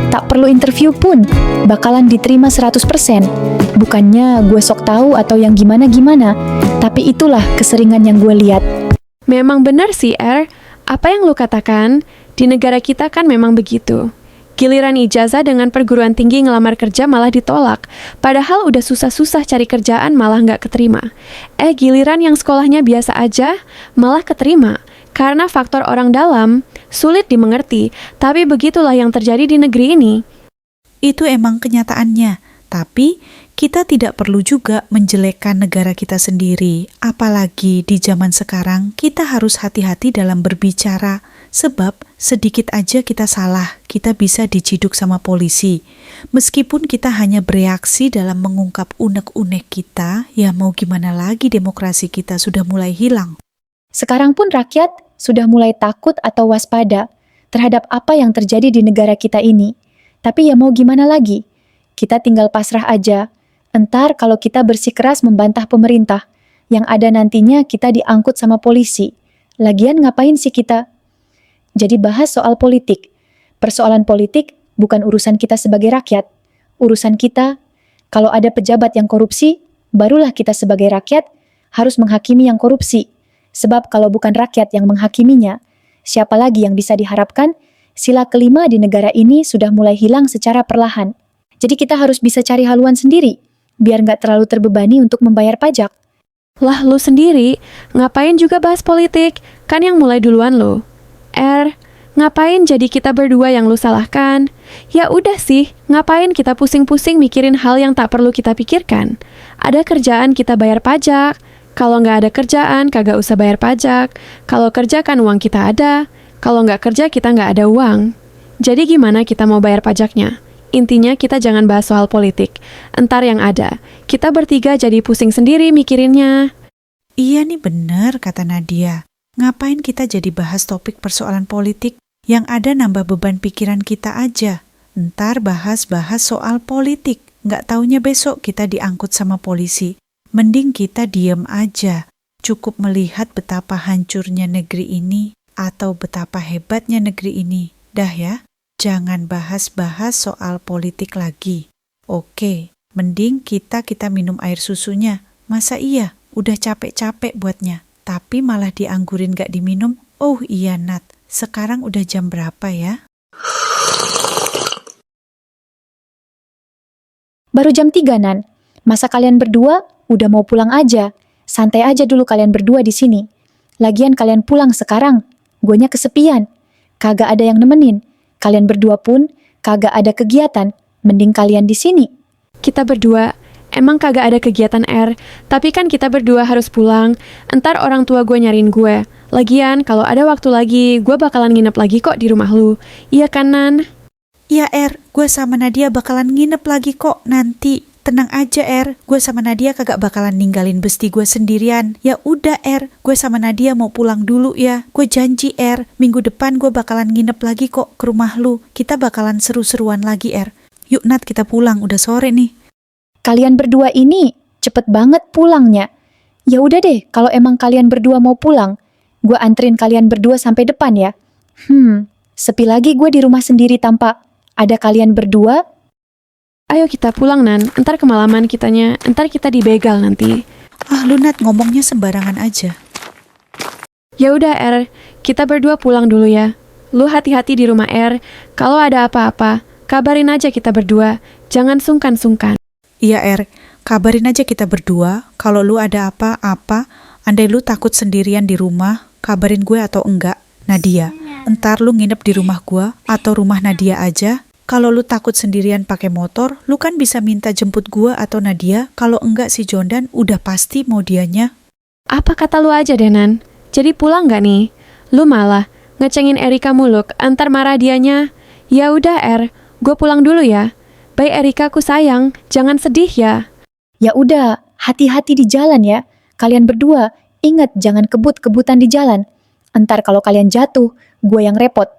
Tak perlu interview pun, bakalan diterima 100%. Bukannya gue sok tahu atau yang gimana-gimana, tapi itulah keseringan yang gue lihat. Memang benar sih, Apa yang lu katakan, di negara kita kan memang begitu. Giliran ijazah dengan perguruan tinggi ngelamar kerja malah ditolak. Padahal udah susah-susah cari kerjaan malah nggak keterima. Giliran yang sekolahnya biasa aja malah keterima. Karena faktor orang dalam sulit dimengerti. Tapi begitulah yang terjadi di negeri ini. Itu emang kenyataannya. Tapi kita tidak perlu juga menjelekkan negara kita sendiri. Apalagi di zaman sekarang kita harus hati-hati dalam berbicara. Sebab sedikit aja kita salah, kita bisa diciduk sama polisi. Meskipun kita hanya bereaksi dalam mengungkap unek-unek kita, ya mau gimana lagi demokrasi kita sudah mulai hilang. Sekarang pun rakyat sudah mulai takut atau waspada terhadap apa yang terjadi di negara kita ini. Tapi ya mau gimana lagi? Kita tinggal pasrah aja. Entar kalau kita bersikeras membantah pemerintah, yang ada nantinya kita diangkut sama polisi. Lagian ngapain sih kita? Jadi bahas soal politik. Persoalan politik bukan urusan kita sebagai rakyat. Urusan kita, kalau ada pejabat yang korupsi, barulah kita sebagai rakyat harus menghakimi yang korupsi. Sebab kalau bukan rakyat yang menghakiminya, siapa lagi yang bisa diharapkan? Sila kelima di negara ini sudah mulai hilang secara perlahan. Jadi kita harus bisa cari haluan sendiri, biar nggak terlalu terbebani untuk membayar pajak. Lah lu sendiri, ngapain juga bahas politik? Kan yang mulai duluan lu. Ngapain jadi kita berdua yang lu salahkan? Ya udah sih, ngapain kita pusing-pusing mikirin hal yang tak perlu kita pikirkan? Ada kerjaan kita bayar pajak. Kalau nggak ada kerjaan, kagak usah bayar pajak. Kalau kerja kan uang kita ada. Kalau nggak kerja kita nggak ada uang. Jadi gimana kita mau bayar pajaknya? Intinya kita jangan bahas soal politik. Entar yang ada, kita bertiga jadi pusing sendiri mikirinnya. Iya nih bener kata Nadia. Ngapain kita jadi bahas topik persoalan politik? Yang ada nambah beban pikiran kita aja. Entar bahas-bahas soal politik. Nggak taunya besok kita diangkut sama polisi. Mending kita diem aja. Cukup melihat betapa hancurnya negeri ini atau betapa hebatnya negeri ini. Dah ya, jangan bahas-bahas soal politik lagi. Oke, mending kita minum air susunya. Masa iya, udah capek-capek buatnya. Tapi malah dianggurin gak diminum. Oh iya Nat, sekarang udah jam berapa ya? Baru jam 3, Nan. Masa kalian berdua udah mau pulang aja? Santai aja dulu kalian berdua di sini. Lagian kalian pulang sekarang, guanya kesepian. Kagak ada yang nemenin. Kalian berdua pun kagak ada kegiatan. Mending kalian di sini. Kita berdua emang kagak ada kegiatan tapi kan kita berdua harus pulang. Entar orang tua gue nyariin gue. Lagian kalau ada waktu lagi, gue bakalan nginep lagi kok di rumah lu. Iya kan, Nan? Iya gue sama Nadia bakalan nginep lagi kok nanti. Tenang aja gue sama Nadia kagak bakalan ninggalin besti gue sendirian. Ya udah gue sama Nadia mau pulang dulu ya. Gue janji minggu depan gue bakalan nginep lagi kok ke rumah lu. Kita bakalan seru-seruan lagi Yuk Nat kita pulang, udah sore nih. Kalian berdua ini cepet banget pulangnya. Ya udah deh, kalau emang kalian berdua mau pulang, gue anterin kalian berdua sampai depan ya. Sepi lagi gue di rumah sendiri tanpa ada kalian berdua. Ayo kita pulang, Nan. Entar kemalaman kitanya. Entar kita dibegal nanti. Lu Nat ngomongnya sembarangan aja. Ya udah kita berdua pulang dulu ya. Lu hati-hati di rumah Kalau ada apa-apa, kabarin aja kita berdua. Jangan sungkan-sungkan. Iya kabarin aja kita berdua. Kalau lu ada apa-apa, andai lu takut sendirian di rumah, kabarin gue atau enggak, Nadia. Entar lu nginep di rumah gue atau rumah Nadia aja. Kalau lu takut sendirian pakai motor, lu kan bisa minta jemput gue atau Nadia. Kalau enggak si Jondan udah pasti mau dianya. Apa kata lu aja deh, Nan? Jadi pulang gak nih? Lu malah ngecengin Erika muluk, antar marah dianya. Ya udah gue pulang dulu ya. Bye Erika, aku sayang. Jangan sedih ya. Ya udah, hati-hati di jalan ya. Kalian berdua, ingat jangan kebut-kebutan di jalan. Entar kalau kalian jatuh, gue yang repot.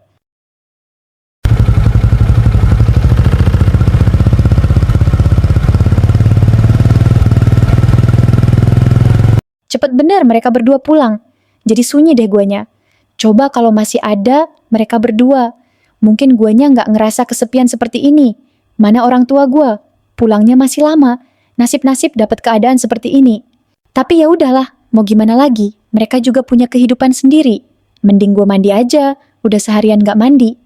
Cepet bener mereka berdua pulang. Jadi sunyi deh guanya. Coba kalau masih ada mereka berdua. Mungkin guanya nggak ngerasa kesepian seperti ini. Mana orang tua gua? Pulangnya masih lama. Nasib-nasib dapat keadaan seperti ini. Tapi ya udahlah, mau gimana lagi? Mereka juga punya kehidupan sendiri. Mending gua mandi aja, udah seharian nggak mandi.